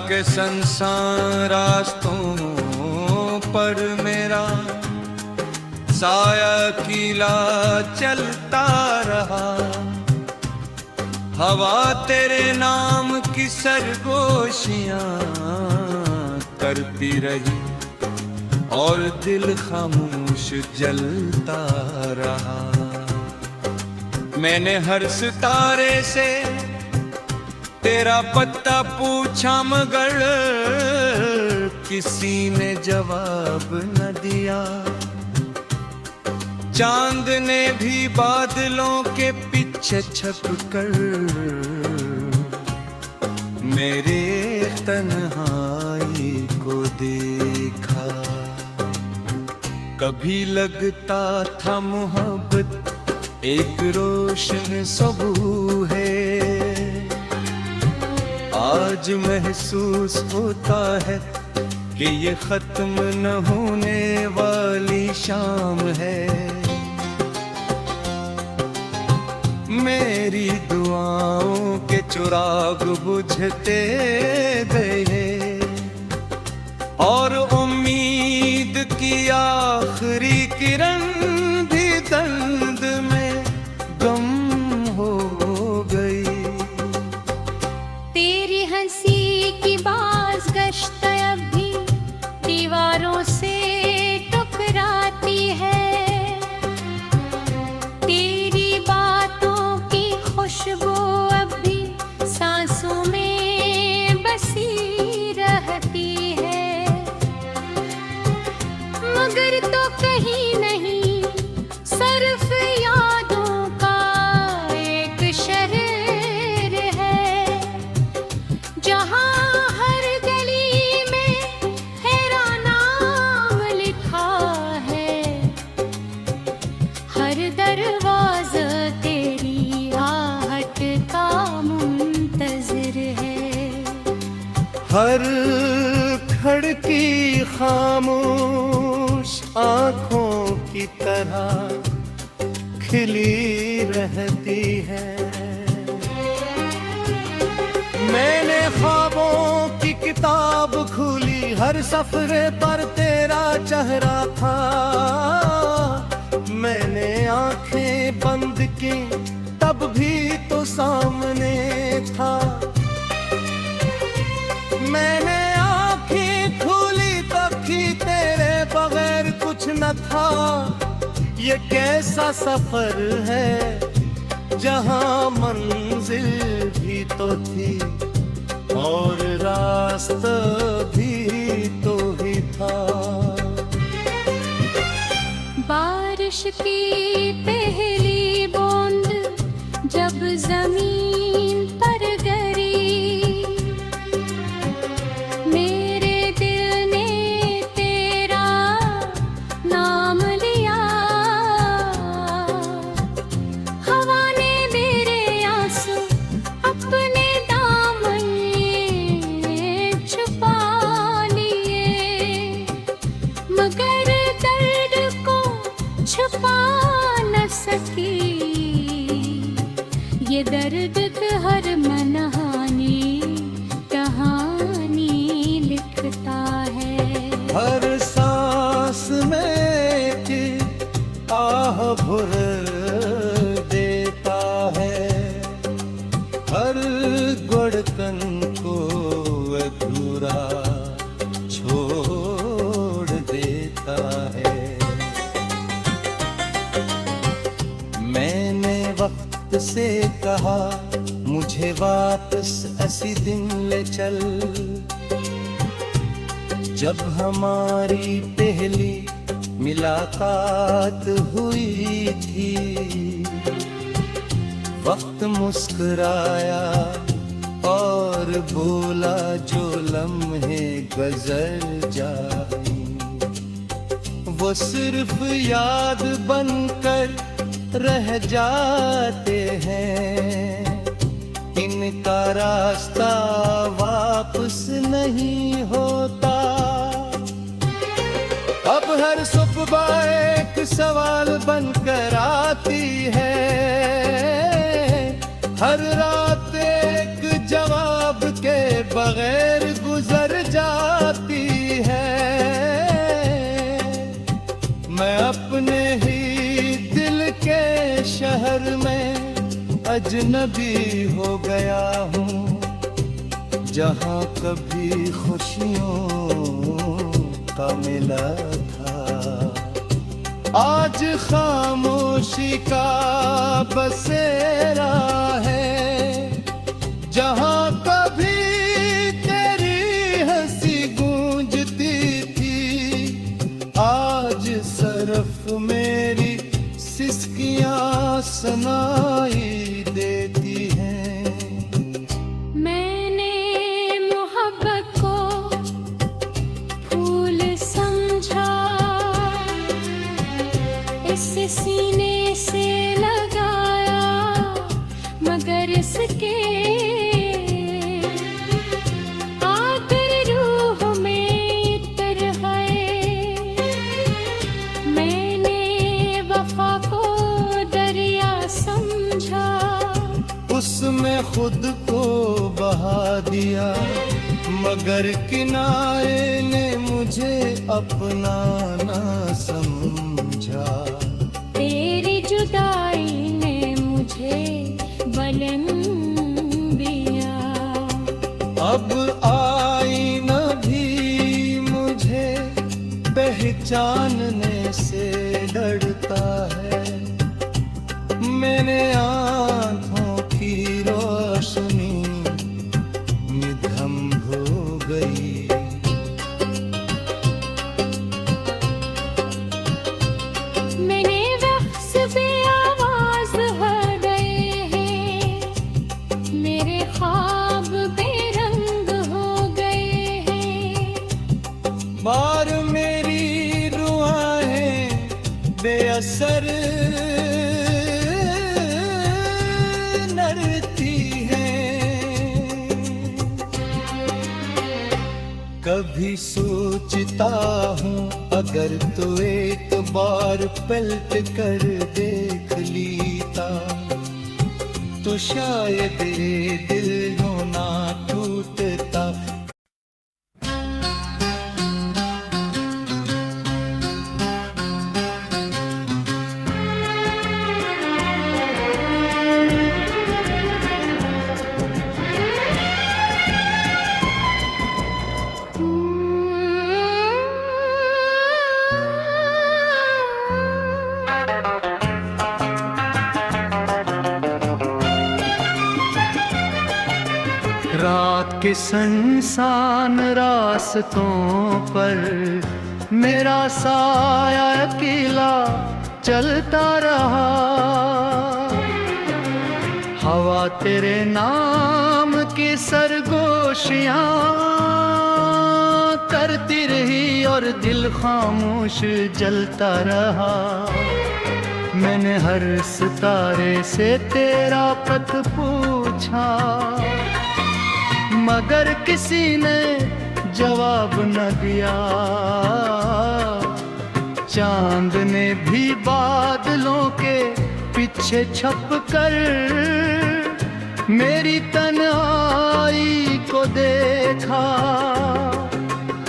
के संसार रास्तों पर मेरा साया कीला चलता रहा। हवा तेरे नाम की सरगोशियां करती रही और दिल खामोश जलता रहा। मैंने हर सितारे से तेरा पता पूछा मगर किसी ने जवाब न दिया। चांद ने भी बादलों के पीछे छुपकर मेरे तन्हाई को देखा। कभी लगता था मोहब्बत एक रोशन सबू है, आज महसूस होता है कि ये खत्म न होने वाली शाम है। मेरी दुआओं के चिराग बुझते गए और उम्मीद की आखिरी किरण भी दर्द में गम हो गई। तेरी हंसी की बाज गश्त अब भी दीवारों से टकराती है। तेरी बातों की खुशबू अब भी सांसों में बसी रहती है। मगर तो कहीं नहीं सिर्फ यादों का एक शहर है, जहाँ हर गली में तेरा नाम लिखा है। हर दरवाज़ा तेरी आहट का मुंतज़िर है। हर खिड़की खामोश आँखों की तरह खिली रहती है। मैंने ख्वाबों की किताब खोली, हर सफरे पर तेरा चेहरा था। मैंने आंखें बंद की तब भी तो सामने था। मैंने आंखें खोली तब भी तेरे बगैर कुछ न था। ये कैसा सफर है जहां मंजिल भी तो थी और रास्ता भी तो ही था। बारिश की पहली बूंद जब जमीन पर गिरी, मेरे दिल ने तेरा नाम लिया। हवा ने मेरे आंसू अपने दामन में छुपा लिए, मगर दर्द को छुपा न सकी। ये दर्द हर मनहानी कहानी लिखता है। हर सांस में की आह भर देता है, हर धड़कन को अधूरा छोड़ देता है। मैंने वक्त से कहा मुझे वापस ऐसी दिन ले चल, जब हमारी पहली मुलाकात हुई थी। वक्त मुस्कुराया और बोला जो लम्हे गुजर जाए वो सिर्फ याद बनकर रह जाते हैं। इनका रास्ता वापस नहीं होता। अब हर सुबह एक सवाल बनकर आती है, हर रात एक जवाब के बगैर गुजर अजनबी हो गया हूँ। जहाँ कभी खुशियों का मेला था, आज खामोशी का बसेरा है। जहाँ कभी तेरी हंसी गूंजती थी, आज सरफ मेरी सिसकियाँ सुनाई देती हैं। मैंने मोहब्बत को फूल समझा, इसे सीने से लगाया, मगर इसके आकर रूह में उतर है। मैंने वफा को दरिया समझा, उसमें खुद को बहा दिया, मगर किनारे ने मुझे अपना ना समझा। तेरी जुदाई ने मुझे बुलंदियाँ अब आईना भी मुझे पहचानने से डरता है। मैंने आँखों की रोशनी निधम हो गई। मैंने वक्स पे आवाज हो गए हैं, मेरे ख्वाब बेरंग हो गए हैं। बार मेरी रुआएं बेअसर नरती हैं। कभी सोचता हूँ अगर तो एक बार पलट कर देख लीता, तो शायद ये दिल यूं ना टूटता। रात के सुनसान रास्तों पर मेरा साया अकेला चलता रहा। हवा तेरे नाम की सरगोशियां करती रही और दिल खामोश जलता रहा। मैंने हर सितारे से तेरा पथ पूछा, मगर किसी ने जवाब न दिया। चांद ने भी बादलों के पीछे छप कर मेरी तन्हाई को देखा।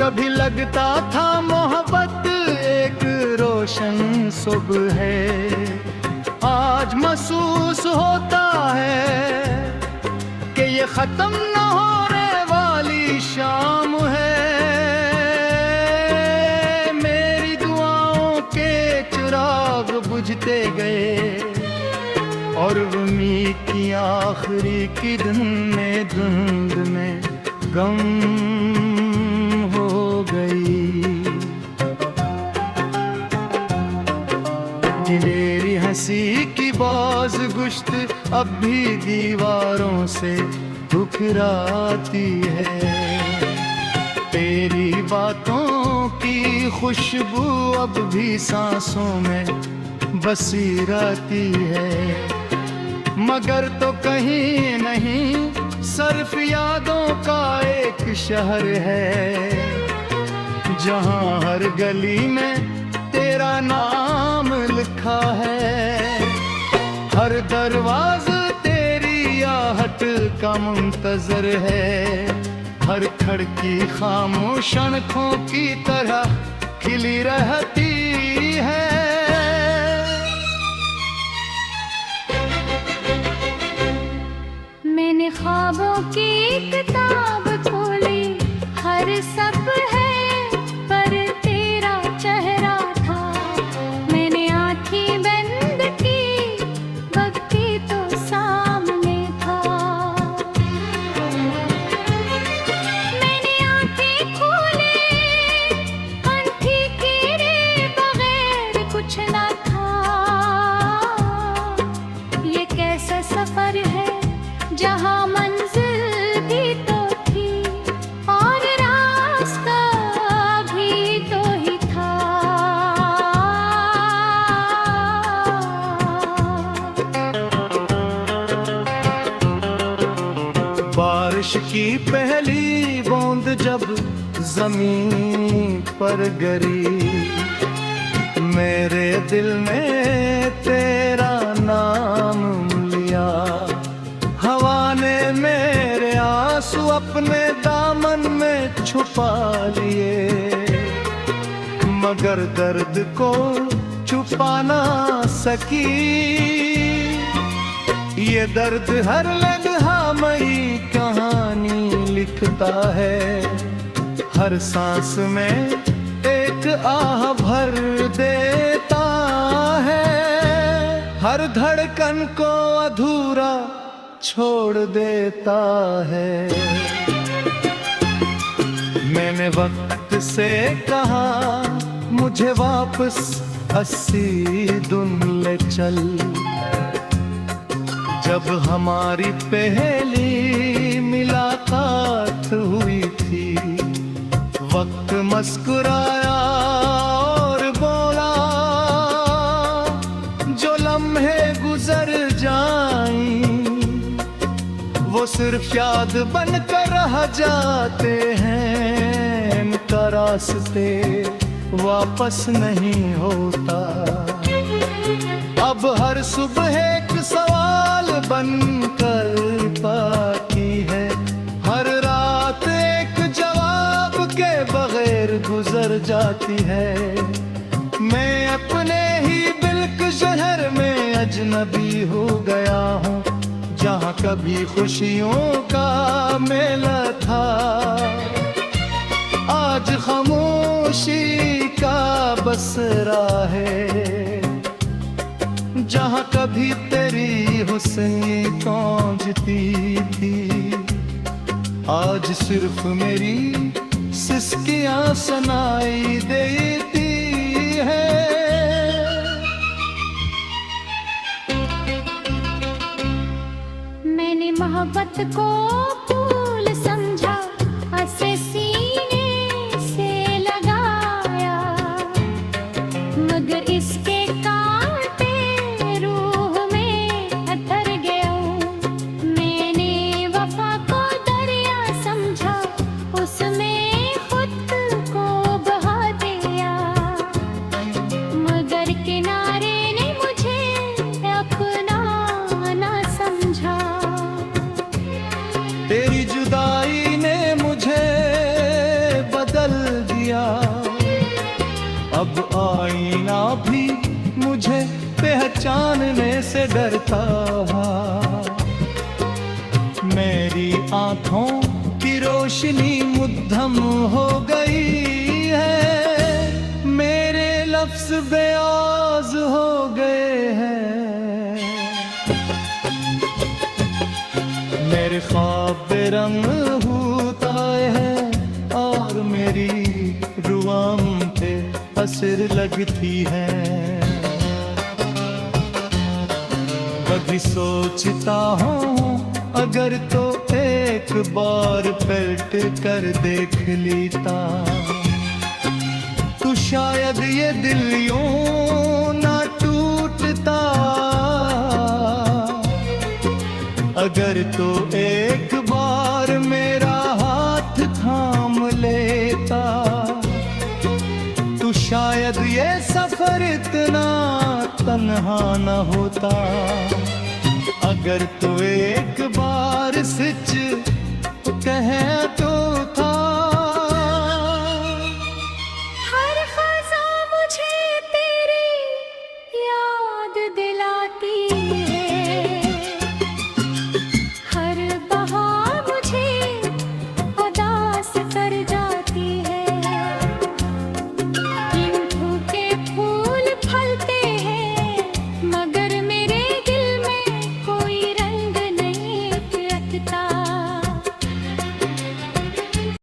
कभी लगता था मोहब्बत एक रोशन सुबह है, आज महसूस होता है कि ये खत्म न होने वाली शाम है। मेरी दुआओं के चिराग बुझते गए और उम्मीद की आखिरी किरण में धुंध में गम हो गई। तेरी हंसी की बाज गुश्त अब भी दीवारों से ठुकराती है। तेरी बातों की खुशबू अब भी सांसों में बसी रहती है। मगर तो कहीं नहीं सिर्फ यादों का एक शहर है, जहां हर गली में तेरा नाम लिखा है। हर दरवाज़ा तेरी आहट का मुंतजर है, हर खिड़की खामोश अणखों की तरह खिली रहती है। ख्वाबों की किताब खोली, हर सब है पर तेरा चेहरा था। मैंने आँखें बंद की, वक्त तो सामने था। मैंने आँखें खोले, आँखें गिरे बगैर कुछ ना था। ये कैसा सफर है जहाँ मंजिल भी तो थी और रास्ता भी तो ही था। बारिश की पहली बूंद जब जमीन पर गिरी, मेरे दिल ने तेरा नाम लिया। हवा ने मेरे आंसू अपने दामन में छुपा लिए, मगर दर्द को छुपा ना सकी। ये दर्द हर लम्हा मई कहानी लिखता है, हर सांस में एक आह भर देता है, हर धड़कन को अधूरा छोड़ देता है। मैंने वक्त से कहा मुझे वापस 80 दिन ले चल, जब हमारी पहली मुलाकात हुई थी। वक्त मुस्कुराया और बोला, जो लम्हे गुजर जाएं वो सिर्फ याद बनकर रह जाते हैं। इनका रास्ते वापस नहीं होता। अब हर सुबह एक सवाल बनकर पाती है, हर रात एक जवाब के बगैर गुजर जाती है। मैं अपने ही बिल्क शहर में अजनबी हो गया हूँ, जहाँ कभी खुशियों का मेला था, आज खामोशी का बसरा है। जहाँ कभी तेरी हुस्नी गूंजती थी, आज सिर्फ मेरी सिसकियाँ सुनाई देती है। मैंने मोहब्बत को फूल समझा, ऐसे सीने से लगाया, मगर इसके कांटे रूह में अतर गया। मैंने वफा को दरिया समझा, उसमें खुद को बहा दिया, मगर किनारे ने मुझे अपना ना समझा। तेरी जुदाई ने मुझे बदल दिया, अब आईना भी मुझे पहचानने से डरता। मेरी आंखों की रोशनी मुद्दम हो गई है, मेरे लफ्ज बेआज हो गए हैं। मेरे ख्वाब बेरंग होता है और मेरी रुआं पे असर लगती है। कभी सोचता हूँ अगर तो एक बार पलट कर देख लेता, तो शायद ये दिल यूं ना टूटता। अगर तो एक बार मेरा हाथ थाम लेता, तो शायद ये सफर इतना तन्हा न होता। अगर तो एक बार सच कह